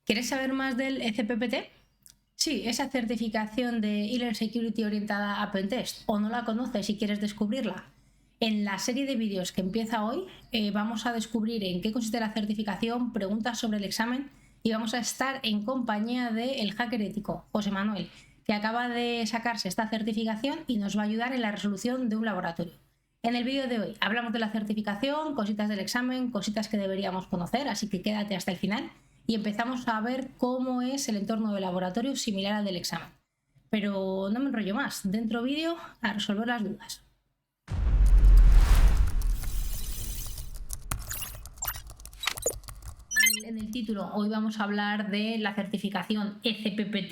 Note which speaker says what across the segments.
Speaker 1: ¿Quieres saber más del ECPPT? Sí, esa certificación de e-learning security orientada a pentest, o no la conoces y quieres descubrirla. En la serie de vídeos que empieza hoy vamos a descubrir en qué consiste la certificación, preguntas sobre el examen y vamos a estar en compañía del hacker ético, José Manuel, que acaba de sacarse esta certificación y nos va a ayudar en la resolución de un laboratorio. En el vídeo de hoy hablamos de la certificación, cositas del examen, cositas que deberíamos conocer, así que quédate hasta el final y empezamos a ver cómo es el entorno del laboratorio similar al del examen. Pero no me enrollo más, dentro vídeo a resolver las dudas. En el título hoy vamos a hablar de la certificación ECPPT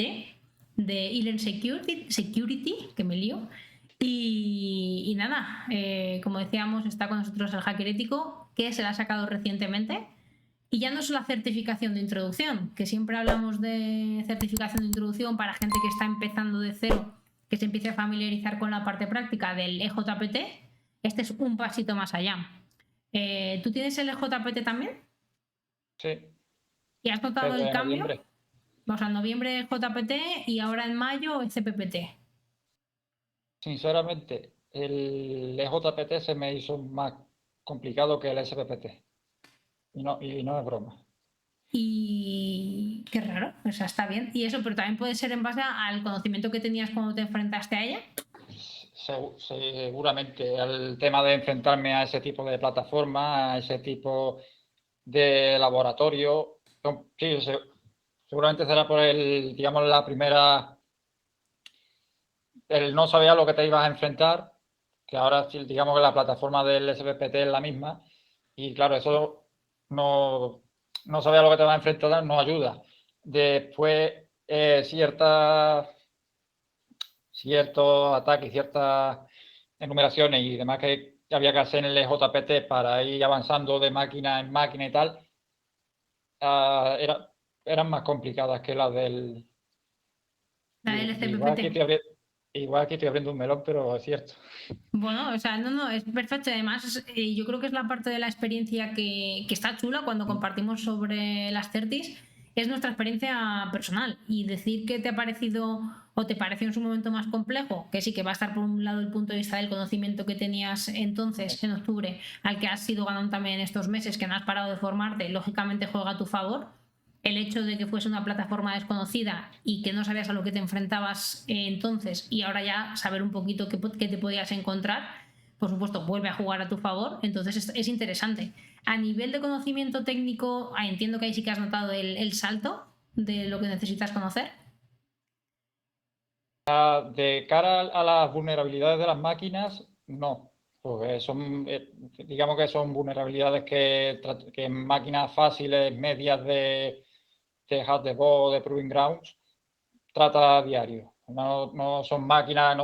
Speaker 1: de e-learning security, que me lío. Y nada, como decíamos, está con nosotros el hacker ético, que se la ha sacado recientemente. Y ya no es la certificación de introducción, que siempre hablamos de certificación de introducción para gente que está empezando de cero, que se empiece a familiarizar con la parte práctica del EJPT. Este es un pasito más allá. ¿Tú tienes el EJPT también?
Speaker 2: Sí,
Speaker 1: ¿Y has notado el
Speaker 2: desde
Speaker 1: cambio?
Speaker 2: noviembre.
Speaker 1: O sea, en noviembre JPT y ahora en mayo CPPT.
Speaker 2: Sinceramente, el EJPT se me hizo más complicado que el SPPT. Y no es broma.
Speaker 1: Y qué raro, o sea, está bien. Y eso, pero también puede ser en base al conocimiento que tenías cuando te enfrentaste a ella.
Speaker 2: Seguramente el tema de enfrentarme a ese tipo de plataforma, a ese tipo de laboratorio, sí, seguramente será por digamos, la primera, el no saber a lo que te ibas a enfrentar, que ahora sí, digamos que la plataforma del SPPT es la misma, y claro, eso no saber a lo que te vas a enfrentar nos ayuda. Después, ciertos ataques, ciertas enumeraciones y demás que había que hacer en el JPT para ir avanzando de máquina en máquina y tal, eran más complicadas que las del...
Speaker 1: La del
Speaker 2: Igual
Speaker 1: CPPT.
Speaker 2: aquí estoy abriendo un melón, pero es cierto.
Speaker 1: Bueno, o sea, no, es perfecto. Además, yo creo que es la parte de la experiencia que está chula cuando compartimos sobre las certis. Es nuestra experiencia personal y decir que te ha parecido o te pareció en su momento más complejo, que sí que va a estar por un lado el punto de vista del conocimiento que tenías entonces en octubre, al que has ido ganando también estos meses, que no has parado de formarte, lógicamente juega a tu favor. El hecho de que fuese una plataforma desconocida y que no sabías a lo que te enfrentabas entonces y ahora ya saber un poquito qué te podías encontrar, por supuesto, vuelve a jugar a tu favor, entonces es interesante. A nivel de conocimiento técnico, entiendo que ahí sí que has notado el salto de lo que necesitas conocer.
Speaker 2: De cara a las vulnerabilidades de las máquinas, no, porque digamos que son vulnerabilidades que en máquinas fáciles, medias de HasDevo, de Proving Grounds, trata a diario. No son máquinas,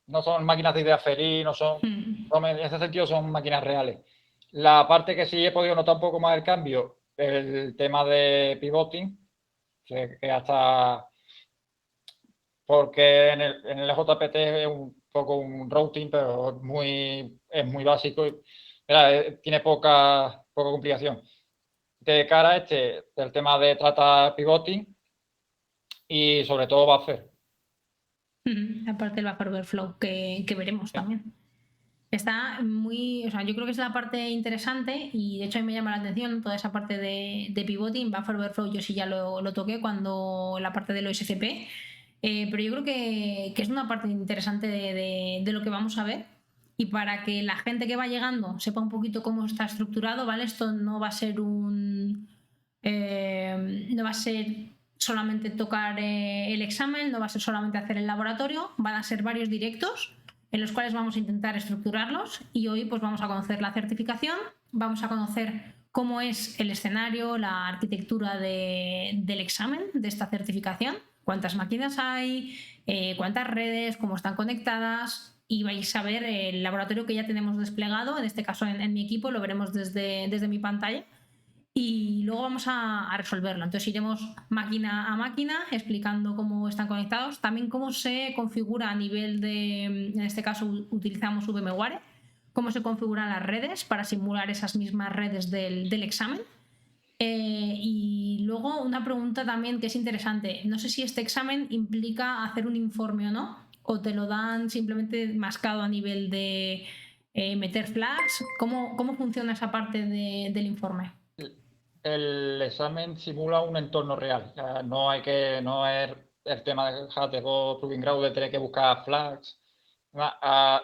Speaker 2: no son máquinas de idea feliz, en ese sentido son máquinas reales. La parte que sí he podido notar un poco más el cambio, el tema de pivoting, que hasta porque en el JPT es un poco un routing, pero es muy básico y tiene poca complicación. De cara a el tema de trata pivoting y sobre todo buffer.
Speaker 1: Aparte del buffer overflow que veremos también. Está muy, o sea, yo creo que es la parte interesante y de hecho a mí me llama la atención toda esa parte de pivoting, buffer overflow yo sí ya lo toqué cuando la parte de los SCP, pero yo creo que es una parte interesante de lo que vamos a ver y para que la gente que va llegando sepa un poquito cómo está estructurado, ¿vale? Esto no va a ser no va a ser solamente tocar el examen, no va a ser solamente hacer el laboratorio, van a ser varios directos en los cuales vamos a intentar estructurarlos y hoy pues vamos a conocer la certificación, vamos a conocer cómo es el escenario, la arquitectura del examen de esta certificación, cuántas máquinas hay, cuántas redes, cómo están conectadas y vais a ver el laboratorio que ya tenemos desplegado, en este caso en mi equipo, lo veremos desde mi pantalla y luego vamos a resolverlo. Entonces iremos máquina a máquina explicando cómo están conectados, también cómo se configura a nivel de, en este caso utilizamos VMware, cómo se configuran las redes para simular esas mismas redes del examen. Y luego una pregunta también que es interesante. No sé si este examen implica hacer un informe o no, o te lo dan simplemente mascado a nivel de meter flags. ¿Cómo funciona esa parte del informe?
Speaker 2: El examen simula un entorno real. No es el tema de Hatter o Proving Ground de tener que buscar flags.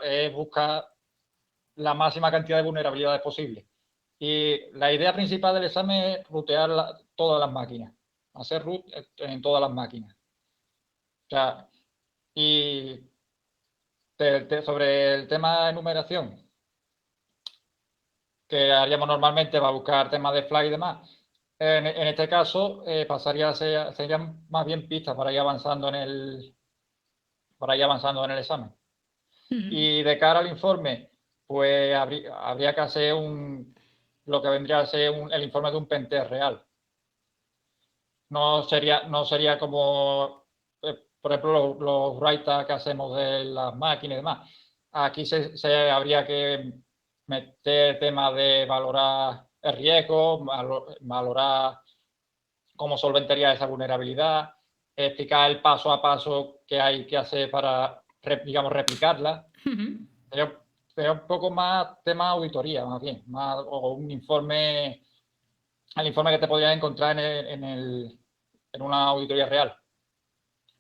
Speaker 2: Es buscar la máxima cantidad de vulnerabilidades posible. Y la idea principal del examen es rutear todas las máquinas, hacer root en todas las máquinas. O sea, y sobre el tema de numeración, que haríamos normalmente para buscar temas de flag y demás, en este caso serían más bien pistas para ir avanzando para ir avanzando en el examen. Y de cara al informe, pues habría que hacer lo que vendría a ser el informe de un pentest real. No sería como, por ejemplo, los write que hacemos de las máquinas y demás. Aquí se habría que meter temas de valorar el riesgo, valorar cómo solventaría esa vulnerabilidad, explicar el paso a paso que hay que hacer para, digamos, replicarla. Sería un poco más tema auditoría, más bien, o un informe, el informe que te podrías encontrar en una auditoría real.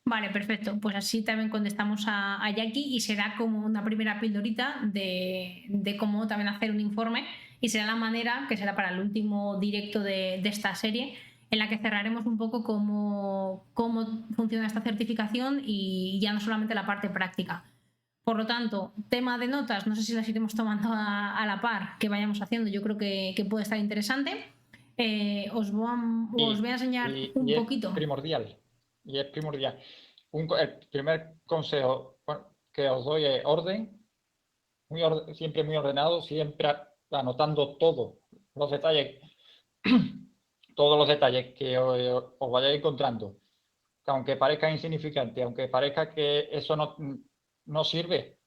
Speaker 1: Vale, perfecto. Pues así también contestamos a Jackie y será como una primera pildorita de cómo también hacer un informe y será la manera que será para el último directo de esta serie en la que cerraremos un poco cómo funciona esta certificación y ya no solamente la parte práctica. Por lo tanto, tema de notas, no sé si las iremos tomando a la par que vayamos haciendo, yo creo que puede estar interesante. Os voy a enseñar un poquito.
Speaker 2: Es primordial. Y es primordial. El primer consejo que os doy es orden, siempre muy ordenado, siempre anotando todos los detalles que os vayáis encontrando, que aunque parezca insignificante, aunque parezca que eso no sirve,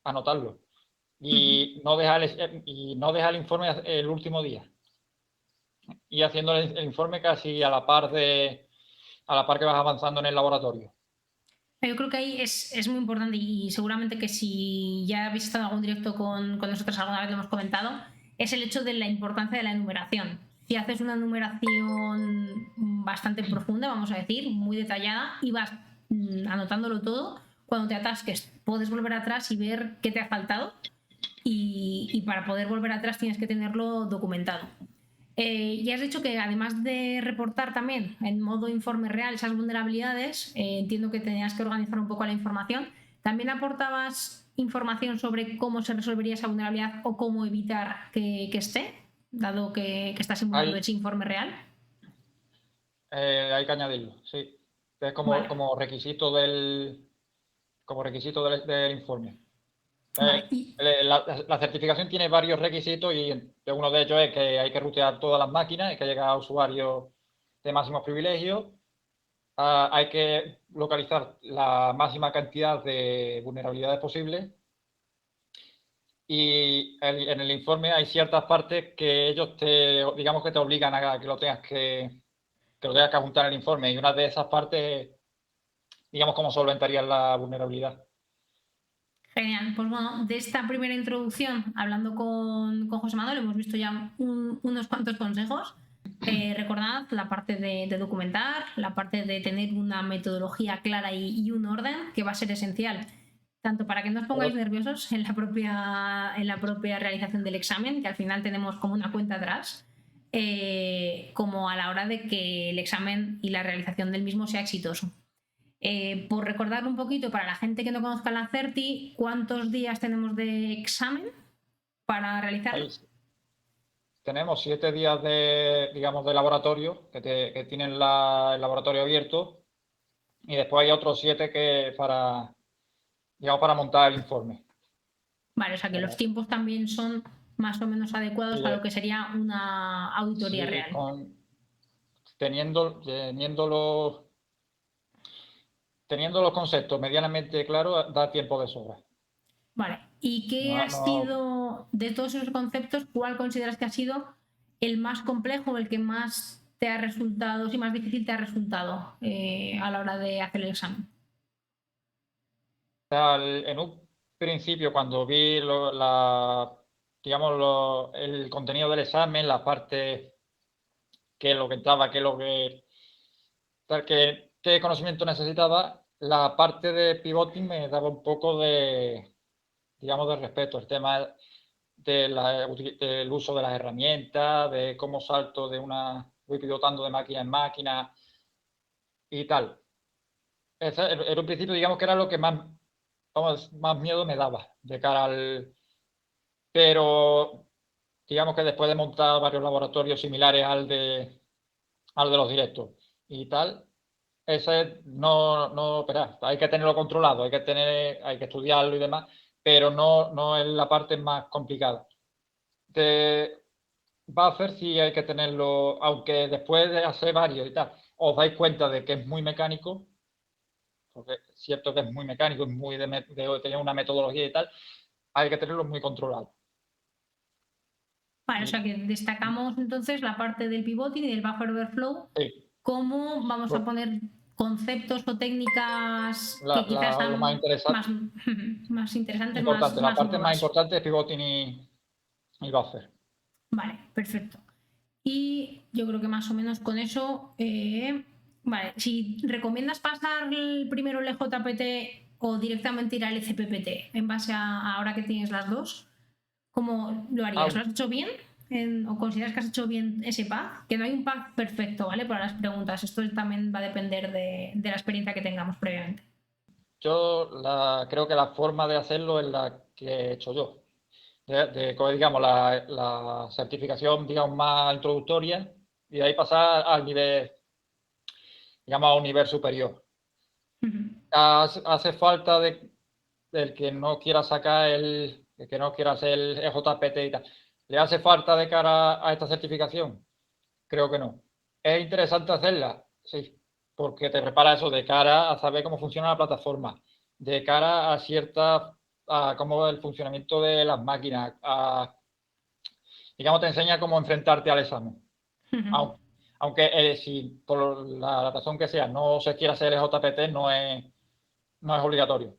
Speaker 2: anotarlo. Y no dejar el informe el último día. Y haciendo el informe casi a la par que vas avanzando en el laboratorio.
Speaker 1: Yo creo que ahí es muy importante y seguramente que si ya habéis estado en algún directo con nosotros alguna vez lo hemos comentado, es el hecho de la importancia de la enumeración. Si haces una enumeración bastante profunda, vamos a decir, muy detallada, y vas anotándolo todo, cuando te atasques puedes volver atrás y ver qué te ha faltado y para poder volver atrás tienes que tenerlo documentado. Y has dicho que además de reportar también en modo informe real esas vulnerabilidades, entiendo que tenías que organizar un poco la información. ¿También aportabas información sobre cómo se resolvería esa vulnerabilidad o cómo evitar que esté, dado que estás simulando ese informe real?
Speaker 2: Hay que añadirlo, sí. Es como requisito del informe.
Speaker 1: Vale.
Speaker 2: La certificación tiene varios requisitos y uno de ellos es que hay que rutear todas las máquinas, hay que llegar a usuarios de máximos privilegios, hay que localizar la máxima cantidad de vulnerabilidades posibles y en el informe hay ciertas partes que ellos digamos que te obligan a que lo tengas que apuntar en el informe y una de esas partes, digamos, cómo solventarías la vulnerabilidad.
Speaker 1: Genial, pues bueno, de esta primera introducción, hablando con José Manuel, hemos visto ya unos cuantos consejos. Recordad la parte de documentar, la parte de tener una metodología clara y un orden que va a ser esencial, tanto para que no os pongáis nerviosos en la propia realización del examen, que al final tenemos como una cuenta atrás, como a la hora de que el examen y la realización del mismo sea exitoso. Por recordar un poquito para la gente que no conozca la CERTI, ¿cuántos días tenemos de examen para realizarlo?
Speaker 2: Tenemos 7 días digamos, de laboratorio que tienen el laboratorio abierto y después hay otros 7 para montar el informe.
Speaker 1: Vale, o sea que los tiempos también son más o menos adecuados a lo que sería una auditoría real.
Speaker 2: Teniendo los conceptos medianamente claros, da tiempo de sobra.
Speaker 1: Vale, ¿y qué ha sido, de todos esos conceptos, cuál consideras que ha sido el más complejo, el que más te ha resultado, si más difícil te ha resultado a la hora de hacer el examen?
Speaker 2: En un principio, cuando vi digamos, el contenido del examen, la parte que lo que entraba, qué conocimiento necesitaba, la parte de pivoting me daba un poco digamos, de respeto. El tema del uso de las herramientas, de cómo voy pivotando de máquina en máquina y tal. En un principio, digamos que era lo que más miedo me daba de cara Pero digamos que después de montar varios laboratorios similares al de los directos y tal, ese no, espera, hay que tenerlo controlado, hay que estudiarlo y demás, pero no es la parte más complicada. De buffer sí hay que tenerlo, aunque después de hacer varios y tal, os dais cuenta de que es muy mecánico, porque es cierto que es muy mecánico, es muy de tener una metodología y tal, hay que tenerlo muy controlado.
Speaker 1: Vale, o sea que destacamos entonces la parte del pivoting y del buffer overflow.
Speaker 2: Sí.
Speaker 1: ¿Cómo vamos a poner conceptos o técnicas que quizás
Speaker 2: Lo más
Speaker 1: sean
Speaker 2: interesante,
Speaker 1: más interesantes,
Speaker 2: la
Speaker 1: más
Speaker 2: parte más
Speaker 1: nuevas?
Speaker 2: importante es pivoting y buffer.
Speaker 1: Vale, perfecto. Y yo creo que más o menos con eso, vale, si recomiendas pasar primero el EJPT o directamente ir al ECPPT en base a ahora que tienes las dos, ¿cómo lo harías? ¿Lo has hecho bien? ¿O consideras que has hecho bien ese path? Que no hay un path perfecto, ¿vale? Para las preguntas. Esto también va a depender de la experiencia que tengamos previamente.
Speaker 2: Yo creo que la forma de hacerlo es la que he hecho yo. Digamos, la certificación, digamos, más introductoria y de ahí pasar al nivel, digamos, a un nivel superior. Hace falta del que no quiera sacar el que no quiera hacer el EJPT y tal. ¿Le hace falta de cara a esta certificación? Creo que no. ¿Es interesante hacerla? Sí, porque te prepara eso de cara a saber cómo funciona la plataforma, de cara a cómo el funcionamiento de las máquinas, digamos, te enseña cómo enfrentarte al examen. Aunque si por la razón que sea no se quiera hacer el JPT, no es obligatorio.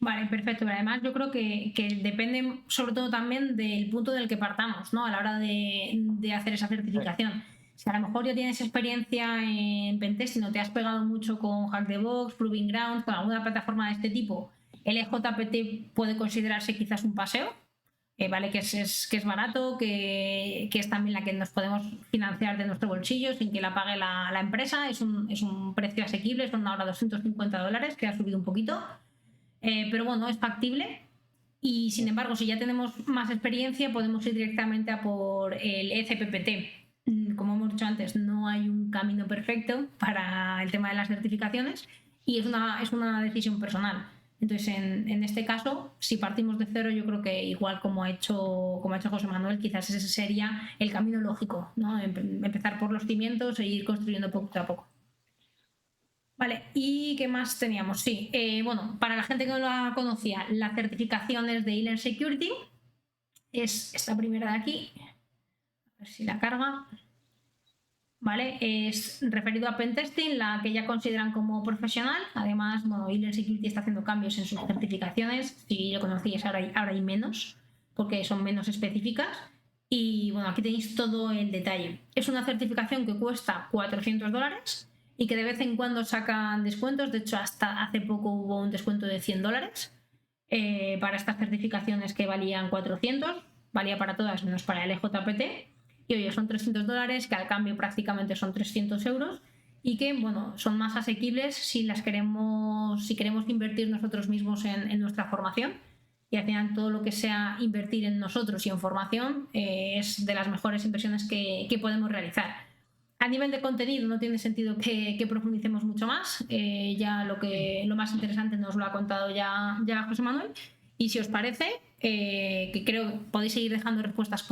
Speaker 1: Vale, perfecto. Pero además yo creo que depende sobre todo también del punto del que partamos, ¿no? A la hora de hacer esa certificación. Si a lo mejor ya tienes experiencia en pentesting o te has pegado mucho con Hack the Box, Proving Ground, con alguna plataforma de este tipo, el EJPT puede considerarse quizás un paseo, ¿vale? Que es barato, que es también la que nos podemos financiar de nuestro bolsillo sin que la pague la empresa. Es un precio asequible, son ahora $250, que ha subido un poquito. Pero bueno, es factible. Y sin embargo, si ya tenemos más experiencia, podemos ir directamente a por el ECPPT. Como hemos dicho antes, no hay un camino perfecto para el tema de las certificaciones y es una decisión personal. Entonces, en este caso, si partimos de cero, yo creo que igual como ha hecho José Manuel, quizás ese sería el camino lógico, ¿no? Empezar por los cimientos e ir construyendo poco a poco. Vale, ¿y qué más teníamos? Sí, bueno, para la gente que no la conocía, las certificaciones de Inner Security es esta primera de aquí, a ver si la carga, ¿vale? Es referido a pentesting, la que ya consideran como profesional. Además, bueno, Inner Security está haciendo cambios en sus certificaciones, si lo conocíais ahora hay menos, porque son menos específicas. Y bueno, aquí tenéis todo el detalle. Es una certificación que cuesta $400 y que de vez en cuando sacan descuentos. De hecho, hasta hace poco hubo un descuento de $100 para estas certificaciones que valían 400. Valía para todas menos para el EJPT. Y oye, son $300, que al cambio prácticamente son 300 euros. Y que, bueno, son más asequibles si queremos invertir nosotros mismos en nuestra formación. Y al final todo lo que sea invertir en nosotros y en formación es de las mejores inversiones que podemos realizar. A nivel de contenido no tiene sentido que profundicemos mucho más. Ya lo más interesante nos lo ha contado ya José Manuel. Y si os parece, que creo que podéis seguir dejando preguntas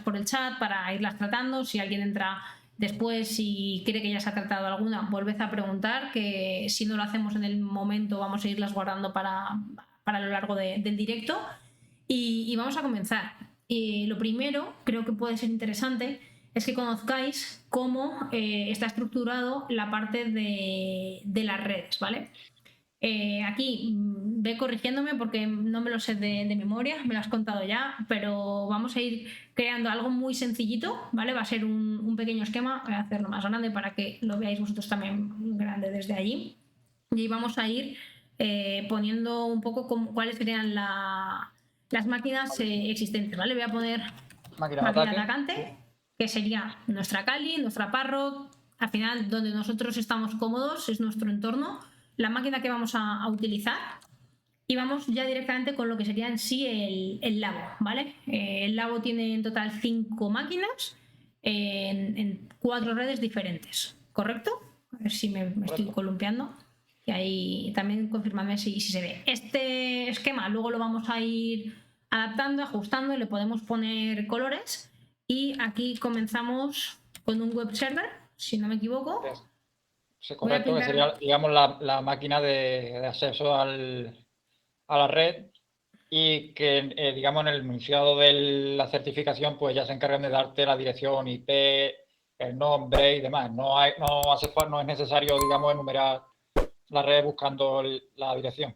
Speaker 1: por el chat para irlas tratando. Si alguien entra después y cree que ya se ha tratado alguna, volved a preguntar, que si no lo hacemos en el momento vamos a irlas guardando para lo largo del directo. Y vamos a comenzar. Lo primero, creo que puede ser interesante, es que conozcáis cómo está estructurado la parte de las redes, ¿vale? Aquí ve corrigiéndome porque no me lo sé de memoria, me lo has contado ya, pero vamos a ir creando algo muy sencillito, ¿vale? Va a ser un pequeño esquema, voy a hacerlo más grande para que lo veáis vosotros también grande desde allí. Y ahí vamos a ir poniendo un poco cuáles serían las máquinas existentes, ¿vale? Voy a poner
Speaker 2: Máquina de
Speaker 1: máquina
Speaker 2: ataque.
Speaker 1: atacante, que sería nuestra Kali, nuestra Parrot, al final donde nosotros estamos cómodos, es nuestro entorno, la máquina que vamos a utilizar y vamos ya directamente con lo que sería en sí el labo, ¿vale? El labo tiene en total 5 máquinas en 4 redes diferentes, ¿correcto? A ver si me estoy columpiando. Y ahí también confirmadme si se ve. Este esquema luego lo vamos a ir adaptando, ajustando, le podemos poner colores y aquí comenzamos con un web server, si no me equivoco.
Speaker 2: Sí,
Speaker 1: Voy a
Speaker 2: correcto, que
Speaker 1: pintar...
Speaker 2: sería, digamos, la máquina de acceso a la red y que, digamos, en el enunciado de la certificación, pues ya se encargan de darte la dirección IP, el nombre y demás. No es necesario, digamos, enumerar la red buscando la dirección.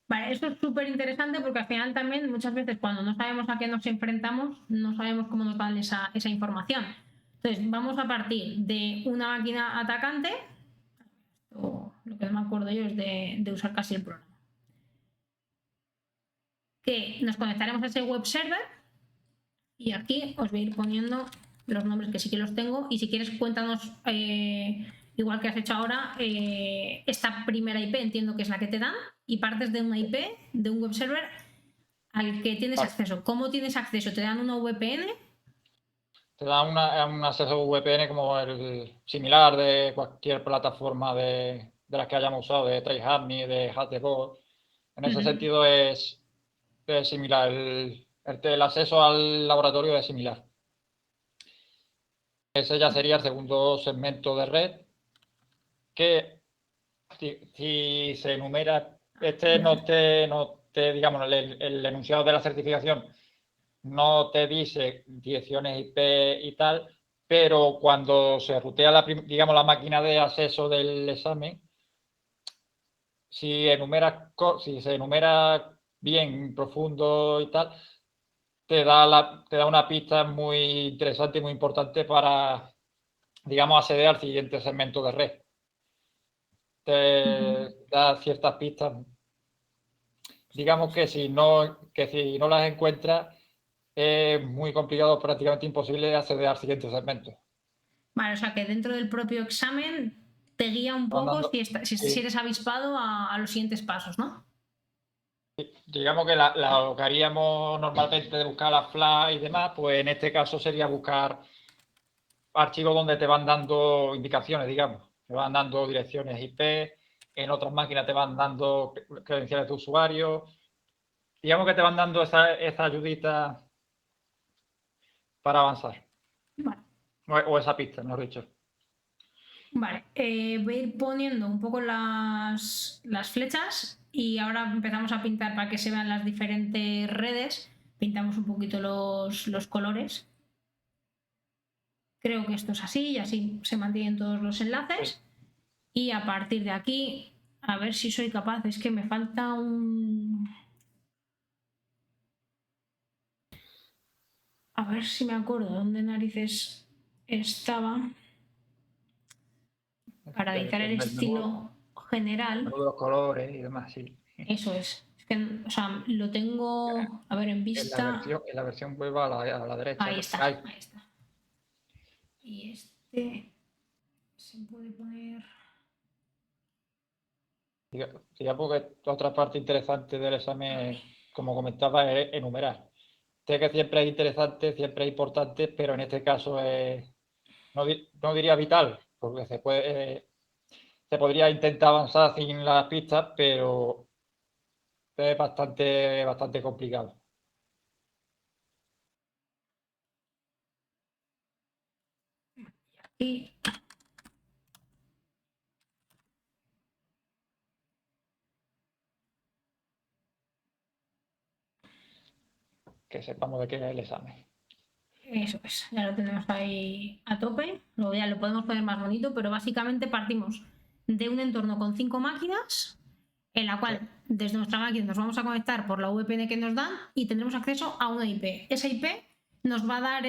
Speaker 1: Vale, eso es súper interesante porque al final también muchas veces cuando no sabemos a qué nos enfrentamos, no sabemos cómo nos dan esa información. Entonces, vamos a partir de una máquina atacante, o lo que no me acuerdo yo es de usar casi el programa, que nos conectaremos a ese web server y aquí os voy a ir poniendo los nombres que sí que los tengo y si quieres cuéntanos, igual que has hecho ahora, esta primera IP entiendo que es la que te dan y partes de una IP, de un web server al que tienes acceso. ¿Cómo tienes acceso? ¿Te dan una VPN?
Speaker 2: Te da un acceso VPN como el similar de cualquier plataforma de las que hayamos usado, de TraceHarmony, de HashiCorp. En ese sentido es similar. El acceso al laboratorio es similar. Ese ya sería el segundo segmento de red que si se enumera, digamos, el enunciado de la certificación no te dice direcciones IP y tal, pero cuando se rutea digamos, la máquina de acceso del examen, si se enumera bien, profundo y tal, te da una pista muy interesante y muy importante para, digamos, acceder al siguiente segmento de red. Te da ciertas pistas. Digamos que si no las encuentras, es muy complicado, prácticamente imposible acceder al siguiente segmento.
Speaker 1: Vale, o sea que dentro del propio examen te guía un poco si eres avispado a los siguientes pasos, ¿no?
Speaker 2: Digamos que lo que haríamos normalmente de buscar las flags y demás, pues en este caso sería buscar archivos donde te van dando indicaciones, digamos. Te van dando direcciones IP, en otras máquinas te van dando credenciales de usuario. Digamos que te van dando esa ayudita para avanzar.
Speaker 1: Vale.
Speaker 2: O esa pista, mejor dicho.
Speaker 1: Vale, voy a ir poniendo un poco las flechas y ahora empezamos a pintar para que se vean las diferentes redes. Pintamos un poquito los colores. Creo que esto es así y así se mantienen todos los enlaces. Y a partir de aquí, a ver si soy capaz. Es que me falta un... A ver si me acuerdo dónde narices estaba. Para editar el estilo general.
Speaker 2: Los colores y demás, sí.
Speaker 1: Eso es. Es que, o sea, lo tengo, a ver, en vista.
Speaker 2: En la versión web a la derecha.
Speaker 1: Ahí está, ahí está. Y este se puede poner.
Speaker 2: Digamos que otra parte interesante del examen, como comentaba, es enumerar. Sé que siempre es interesante, siempre es importante, pero en este caso no diría vital, porque se podría intentar avanzar sin las pistas, pero es bastante complicado.
Speaker 1: Y
Speaker 2: Que sepamos de qué es el examen.
Speaker 1: Eso es, ya lo tenemos ahí a tope. Luego ya lo podemos poner más bonito, pero básicamente partimos de un entorno con 5 máquinas, en la cual desde nuestra máquina nos vamos a conectar por la VPN que nos dan y tendremos acceso a una IP. Esa IP nos va a dar,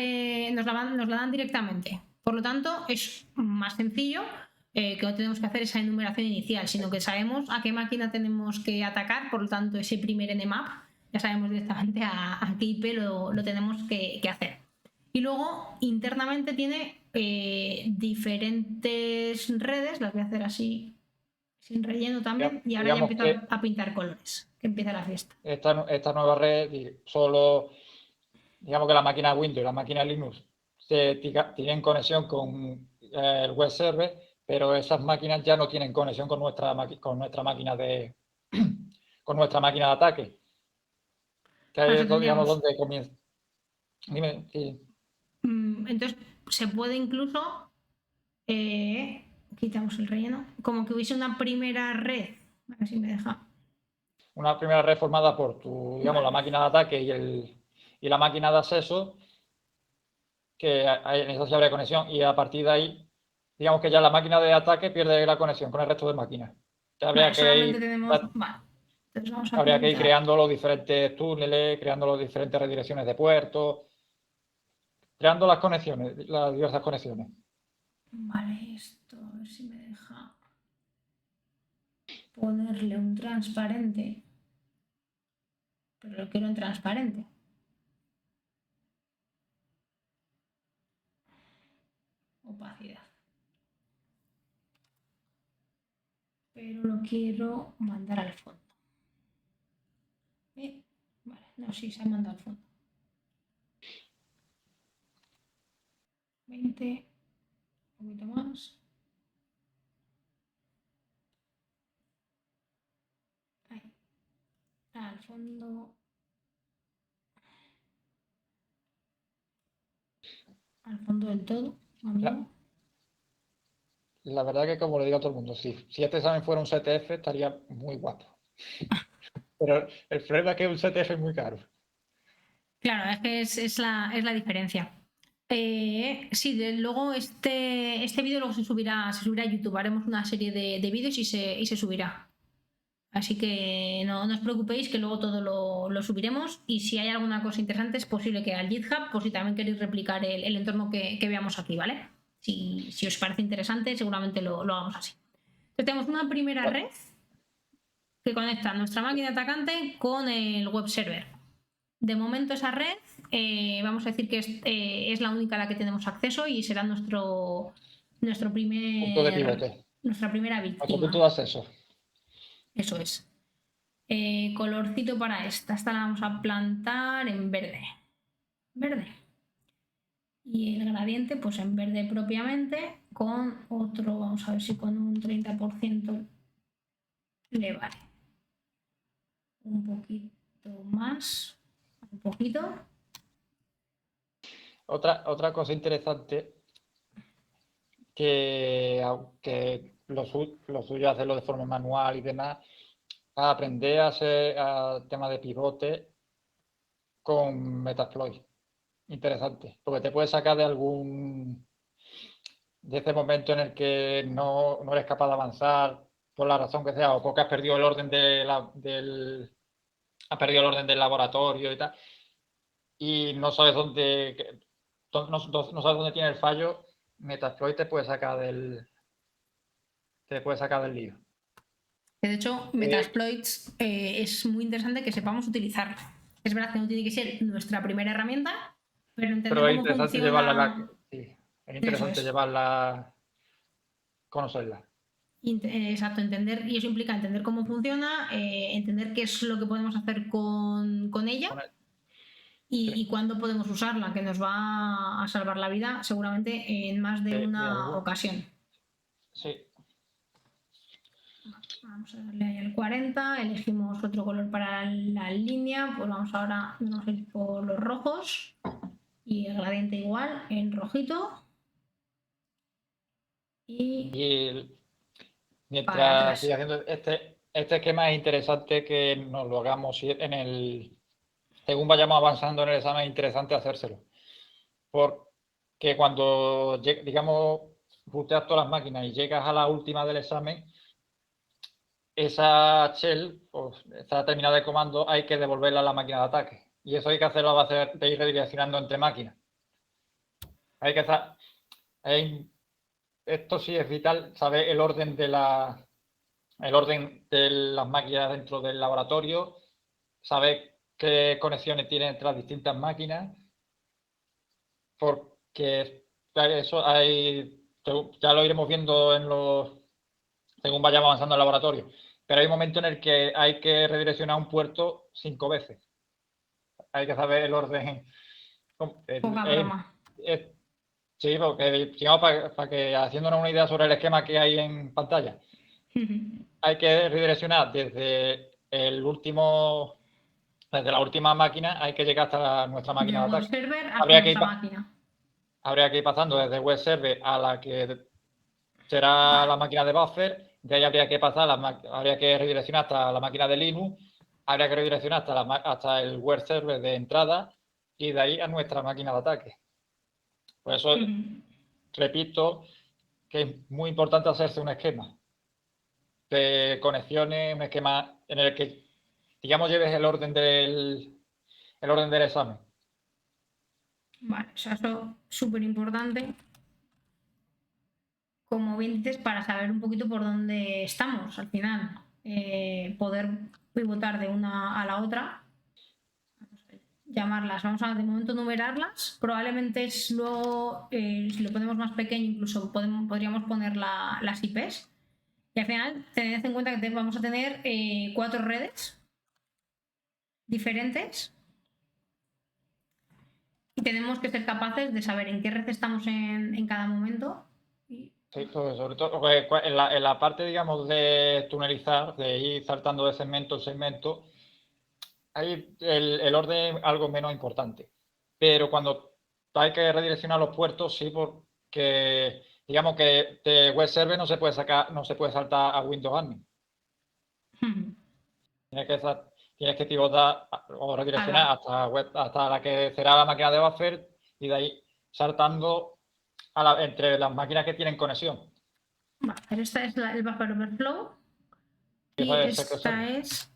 Speaker 1: nos la dan directamente. Por lo tanto, es más sencillo, que no tenemos que hacer esa enumeración inicial, sino que sabemos a qué máquina tenemos que atacar, por lo tanto, ese primer nmap ya sabemos directamente a qué IP lo tenemos que hacer. Y luego internamente tiene diferentes redes, las voy a hacer así sin relleno también, y ahora ya
Speaker 2: Digamos
Speaker 1: empiezo
Speaker 2: que
Speaker 1: a pintar colores, que empieza la fiesta.
Speaker 2: esta nueva red solo, digamos que la máquina Windows y la máquina Linux tienen conexión con el web server, pero esas máquinas ya no tienen conexión con nuestra máquina de con nuestra máquina de ataque. Que ahí
Speaker 1: Para
Speaker 2: es
Speaker 1: eso
Speaker 2: digamos,
Speaker 1: tendríamos.
Speaker 2: donde comienza. Dime, sí.
Speaker 1: Entonces se puede incluso, quitamos el relleno, como que hubiese una primera red. A ver si me deja.
Speaker 2: Una primera red formada por digamos, la máquina de ataque y la máquina de acceso, que en esa sí habría conexión, y a partir de ahí, digamos que ya la máquina de ataque pierde la conexión con el resto de máquinas.
Speaker 1: Vale, solamente tenemos. Vale. Entonces vamos a
Speaker 2: habría que ir
Speaker 1: pintar.
Speaker 2: creando los diferentes túneles, creando las diferentes redirecciones de puertos, creando las conexiones, las diversas conexiones.
Speaker 1: Vale, esto, a ver si me deja ponerle un transparente. Pero lo quiero en transparente. Opacidad. Pero lo quiero mandar al fondo. Vale, no, sí, se ha mandado al fondo. 20, un poquito más. Ahí. Al fondo. Al fondo del todo, amigo.
Speaker 2: La verdad que, como le digo a todo el mundo, si este examen fuera un CTF, estaría muy guapo. Pero el problema es que un CTF es muy caro.
Speaker 1: Claro, es que es la diferencia. Sí, luego este vídeo luego se subirá a YouTube. Haremos una serie de vídeos y se subirá. Así que no os preocupéis, que luego todo lo subiremos. Y si hay alguna cosa interesante, es posible que al GitHub, por si también queréis replicar el entorno que veamos aquí, ¿vale? Si os parece interesante, seguramente lo hagamos así. Entonces tenemos una primera red que conecta nuestra máquina atacante con el web server. De momento esa red, vamos a decir que es la única a la que tenemos acceso y será nuestro
Speaker 2: Punto de pivote.
Speaker 1: nuestra primera
Speaker 2: Nuestro
Speaker 1: víctima.
Speaker 2: punto de acceso.
Speaker 1: Eso es. Colorcito para esta. Esta la vamos a plantar en verde. Verde. Y el gradiente, pues en verde propiamente, con otro, vamos a ver si con un 30% le vale. Un poquito más. Un poquito.
Speaker 2: Otra cosa interesante, que aunque lo suyo es hacerlo de forma manual y demás, aprender a hacer tema de pivote con Metasploit. Interesante, porque te puede sacar de ese momento en el que no eres capaz de avanzar por la razón que sea, o porque has perdido el orden has perdido el orden del laboratorio y tal, y no sabes no sabes dónde tiene el fallo. Metasploit te puede sacar del lío.
Speaker 1: De hecho, Metasploits es muy interesante que sepamos utilizarlo. Es verdad que no tiene que ser nuestra primera herramienta, pero entender
Speaker 2: Es
Speaker 1: cómo
Speaker 2: interesante
Speaker 1: funciona.
Speaker 2: sí, es
Speaker 1: Eso
Speaker 2: interesante
Speaker 1: es.
Speaker 2: conocerla.
Speaker 1: Exacto, entender, y eso implica entender cómo funciona, entender qué es lo que podemos hacer con ella y cuándo podemos usarla, que nos va a salvar la vida seguramente en más de una ocasión.
Speaker 2: Sí.
Speaker 1: Vamos a darle ahí al 40, elegimos otro color para la línea, pues vamos a ir por los rojos y el gradiente igual en rojito
Speaker 2: Y
Speaker 1: para
Speaker 2: mientras
Speaker 1: atrás.
Speaker 2: siga haciendo este esquema, es interesante que nos lo hagamos según vayamos avanzando en el examen, es interesante hacérselo. porque cuando, digamos, booteas todas las máquinas y llegas a la última del examen, esa shell, pues, esa terminal de comando, hay que devolverla a la máquina de ataque. Y eso hay que hacerlo a base de ir redireccionando entre máquinas. Hay que hacer, esto sí es vital, saber el orden de las máquinas dentro del laboratorio, saber qué conexiones tienen entre las distintas máquinas, porque eso ya lo iremos viendo según vayamos avanzando en el laboratorio. Pero hay un momento en el que hay que redireccionar un puerto 5 veces. Hay que saber el orden.
Speaker 1: Poca broma.
Speaker 2: Sí, porque digamos, para que haciéndonos una idea sobre el esquema que hay en pantalla, hay que redireccionar desde la última máquina, hay que llegar hasta nuestra máquina de ataque.
Speaker 1: Server hasta nuestra máquina.
Speaker 2: Habría que ir pasando desde web server a la que será la máquina de buffer, de ahí habría que pasar, habría que redireccionar hasta la máquina de Linux, habría que redireccionar hasta el web server de entrada y de ahí a nuestra máquina de ataque. Por eso, repito, que es muy importante hacerse un esquema de conexiones, un esquema en el que, digamos, lleves el orden del examen.
Speaker 1: Vale, o sea, eso es súper importante. Como bien dices, para saber un poquito por dónde estamos al final. Poder pivotar de una a la otra. Llamarlas, vamos a de momento numerarlas. Probablemente es luego, si lo ponemos más pequeño, incluso podríamos poner las IPs. Y al final, tened en cuenta que vamos a tener 4 redes diferentes. Y tenemos que ser capaces de saber en qué red estamos en cada momento.
Speaker 2: Sí, pues sobre todo en la parte, digamos, de tunelizar, de ir saltando de segmento en segmento, ahí el orden es algo menos importante. Pero cuando hay que redireccionar los puertos, sí, porque digamos que de web server no se puede saltar a Windows Admin. Tienes que pivotar o redireccionar hasta la que será la máquina de buffer y de ahí saltando entre las máquinas que tienen conexión.
Speaker 1: Vale, esta es el buffer overflow y esta es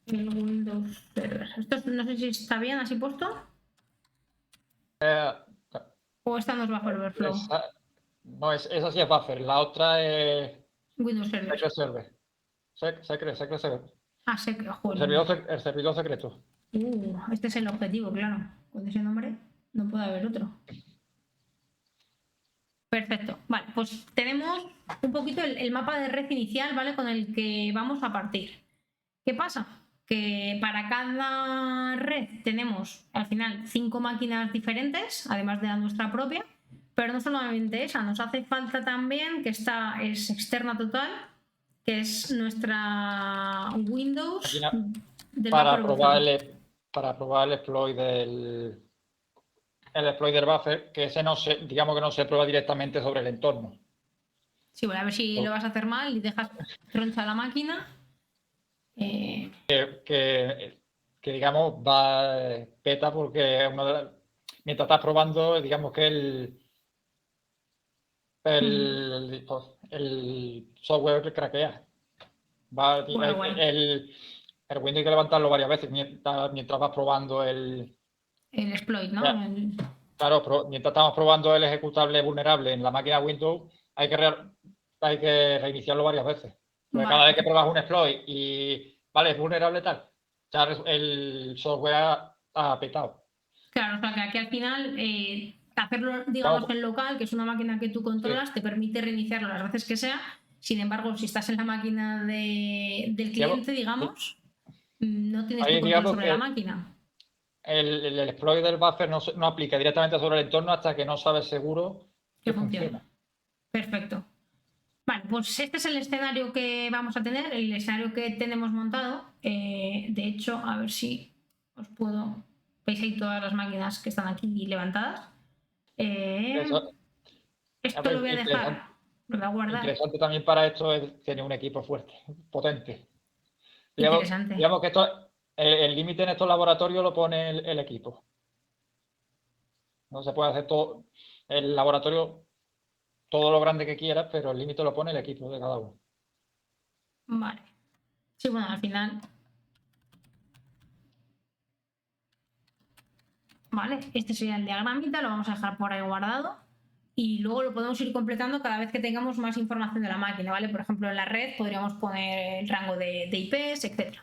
Speaker 1: el Windows Server. Esto no sé si está bien así puesto. ¿O esta no es buffer overflow?
Speaker 2: No, esa sí es buffer. La otra es
Speaker 1: Windows Server.
Speaker 2: Secret Server. Secret Server.
Speaker 1: Ah, Secret, joder.
Speaker 2: El servidor secreto.
Speaker 1: Este es el objetivo, claro. Con ese nombre no puede haber otro. Perfecto. Vale, pues tenemos un poquito el mapa de red inicial, ¿vale? Con el que vamos a partir. ¿Qué pasa? Que para cada red tenemos al final 5 máquinas diferentes, además de la nuestra propia, pero no solamente esa, nos hace falta también que esta es externa total, que es nuestra Windows
Speaker 2: para probar el exploit del buffer, que ese digamos que no se prueba directamente sobre el entorno.
Speaker 1: Sí, bueno, a ver si lo vas a hacer mal y dejas troncha la máquina.
Speaker 2: Que digamos peta porque mientras estás probando, digamos que el software craquea. El Windows hay que levantarlo varias veces mientras vas probando el
Speaker 1: exploit, ¿no?
Speaker 2: Claro, pero mientras estamos probando el ejecutable vulnerable en la máquina Windows, hay que reiniciarlo varias veces. Porque cada vez que pruebas un exploit y es vulnerable tal, ya el software ha petado.
Speaker 1: Claro, o sea que aquí al final hacerlo, digamos, en local, que es una máquina que tú controlas, te permite reiniciarlo las veces que sea. Sin embargo, si estás en la máquina del cliente, digamos, no tienes tu control sobre la máquina.
Speaker 2: El exploit del buffer no aplica directamente sobre el entorno hasta que no sabes seguro que funciona.
Speaker 1: Perfecto. Vale, pues este es el escenario que vamos a tener, el escenario que tenemos montado. De hecho, a ver si os puedo... Veis ahí todas las máquinas que están aquí levantadas. Esto lo voy a dejar, lo voy a guardar.
Speaker 2: Interesante también para esto es tener un equipo fuerte, potente.
Speaker 1: Interesante.
Speaker 2: Digamos que el límite en estos laboratorios lo pone el equipo. No se puede hacer todo el laboratorio, todo lo grande que quieras, pero el límite lo pone el equipo de cada uno.
Speaker 1: Vale. Sí, bueno, al final. Vale, este sería el diagramita, lo vamos a dejar por ahí guardado. Y luego lo podemos ir completando cada vez que tengamos más información de la máquina, ¿vale? Por ejemplo, en la red podríamos poner el rango de IPs, etc.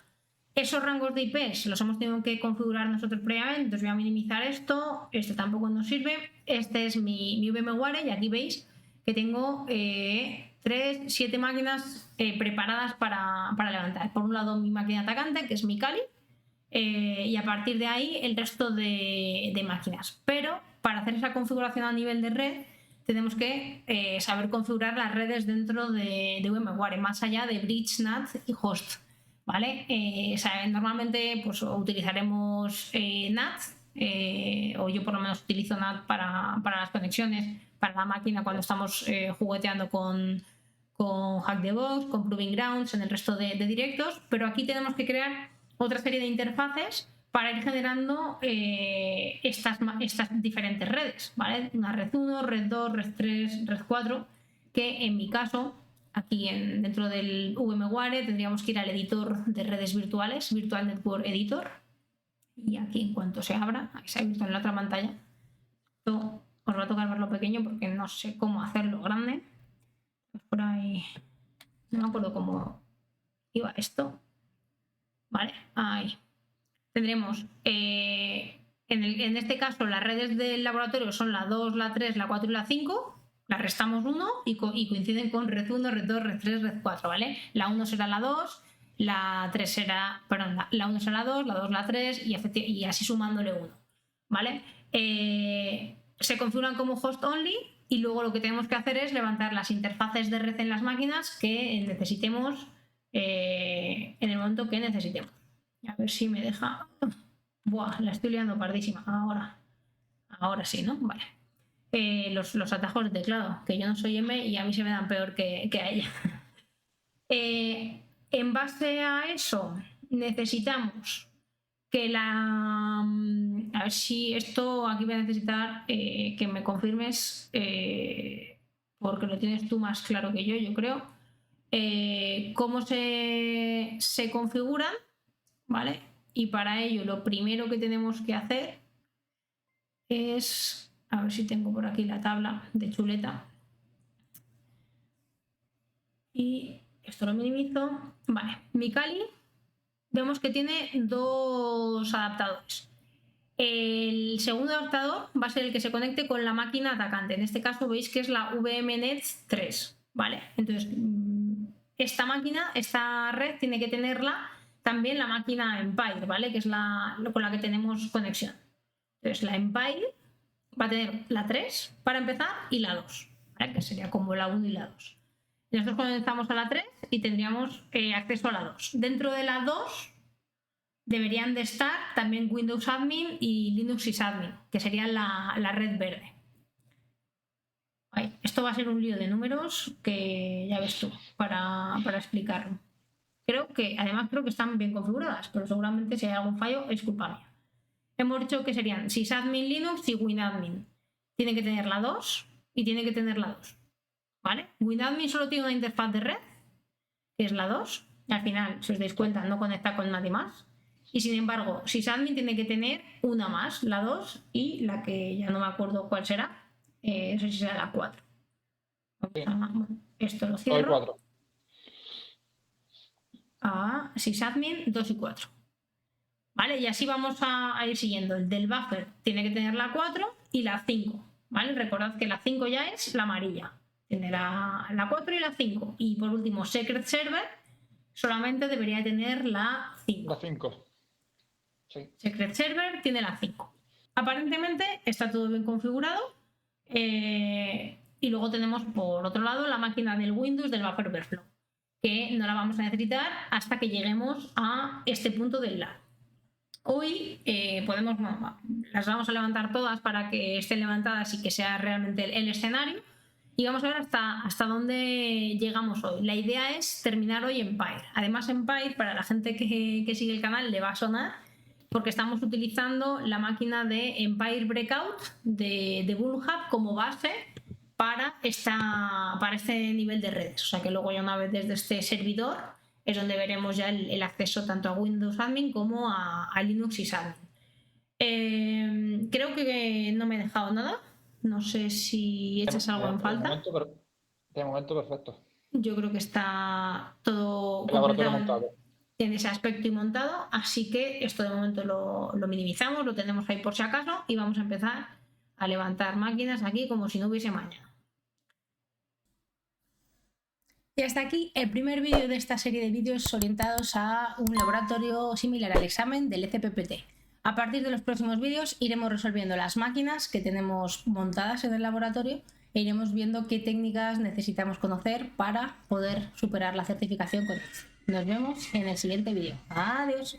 Speaker 1: Esos rangos de IPs los hemos tenido que configurar nosotros previamente, entonces voy a minimizar esto, este tampoco nos sirve. Este es mi VMware y aquí veis que tengo 7 máquinas preparadas para levantar. Por un lado mi máquina atacante, que es mi Kali, y a partir de ahí el resto de máquinas. Pero para hacer esa configuración a nivel de red tenemos que saber configurar las redes dentro de VMware, más allá de bridge, NAT y host. ¿Vale? Normalmente pues, utilizaremos NAT, o yo por lo menos utilizo NAT para las conexiones, para la máquina cuando estamos jugueteando con Hack the Box, con Proving Grounds, en el resto de directos, pero aquí tenemos que crear otra serie de interfaces para ir generando estas diferentes redes, ¿vale? Una red 1, red 2, red 3, red 4, que en mi caso, aquí dentro del VMware, tendríamos que ir al editor de redes virtuales, Virtual Network Editor, y aquí en cuanto se abra, ahí se ha visto en la otra pantalla, esto os va a tocar verlo pequeño porque no sé cómo hacerlo grande. Por ahí, no me acuerdo cómo iba esto. Vale, ahí. Tendremos, en este caso, las redes del laboratorio son la 2, la 3, la 4 y la 5. Las restamos 1 y coinciden con red 1, red 2, red 3, red 4, ¿vale? La 1 será la 2, la 3 será, perdón, la 1 será la 2, la 2 la 3 y así sumándole 1, ¿vale? Se configuran como host only y luego lo que tenemos que hacer es levantar las interfaces de red en las máquinas que necesitemos en el momento que necesitemos. A ver si me deja. Buah, la estoy liando pardísima. Ahora sí, ¿no? Vale. Los atajos de teclado, que yo no soy M y a mí se me dan peor que a ella. En base a eso, necesitamos que la. A ver si esto aquí voy a necesitar que me confirmes, porque lo tienes tú más claro que yo creo. Cómo se configuran, ¿vale? Y para ello lo primero que tenemos que hacer es, a ver si tengo por aquí la tabla de chuleta, y esto lo minimizo. Vale, mi Kali vemos que tiene 2 adaptadores. El segundo adaptador va a ser el que se conecte con la máquina atacante. En este caso veis que es la VMNet 3, ¿vale? Entonces esta máquina, esta red tiene que tenerla también la máquina Empire, ¿vale? Que es con la que tenemos conexión. Entonces la Empire va a tener la 3 para empezar y la 2, ¿vale? Que sería como la 1 y la 2. Nosotros conectamos a la 3 y tendríamos acceso a la 2. Dentro de la 2 deberían de estar también Windows Admin y Linux Sysadmin, que serían la red verde. Esto va a ser un lío de números que ya ves tú para explicarlo. Además creo que están bien configuradas, pero seguramente si hay algún fallo es culpa mía. Hemos dicho que serían Sysadmin Linux y WinAdmin. Tiene que tener la 2 y tiene que tener la 2. ¿Vale? WinAdmin solo tiene una interfaz de red, que es la 2. Al final, si os dais cuenta, no conecta con nadie más. Y sin embargo, Sysadmin tiene que tener una más, la 2, y la que ya no me acuerdo cuál será. No sé si será la 4.
Speaker 2: Sí.
Speaker 1: Esto lo cierro. Sysadmin 2 y 4. ¿Vale? Y así vamos a ir siguiendo. El del buffer tiene que tener la 4 y la 5. ¿Vale? Recordad que la 5 ya es la amarilla. Tiene la 4 y la 5. Y por último, Secret Server solamente debería tener la 5.
Speaker 2: La 5. Sí.
Speaker 1: Secret Server tiene la 5. Aparentemente está todo bien configurado. Y luego tenemos por otro lado la máquina del Windows del Buffer Overflow, que no la vamos a necesitar hasta que lleguemos a este punto del LAN. Hoy las vamos a levantar todas para que estén levantadas y que sea realmente el escenario, y vamos a ver hasta dónde llegamos hoy. La idea es terminar hoy Empire. Además, Empire, para la gente que sigue el canal, le va a sonar, porque estamos utilizando la máquina de Empire Breakout de Bullhub como base para este nivel de redes. O sea que luego ya una vez desde este servidor es donde veremos ya el acceso tanto a Windows Admin como a Linux Sysadmin. Creo que no me he dejado nada. No sé si echas algo en falta.
Speaker 2: De momento perfecto.
Speaker 1: Yo creo que está todo
Speaker 2: El laboratorio montado.
Speaker 1: En ese aspecto y montado, así que esto de momento lo minimizamos, lo tenemos ahí por si acaso y vamos a empezar a levantar máquinas aquí como si no hubiese mañana. Y hasta aquí el primer vídeo de esta serie de vídeos orientados a un laboratorio similar al examen del ECPPT. A partir de los próximos vídeos iremos resolviendo las máquinas que tenemos montadas en el laboratorio e iremos viendo qué técnicas necesitamos conocer para poder superar la certificación con esto. Nos vemos en el siguiente vídeo. Adiós.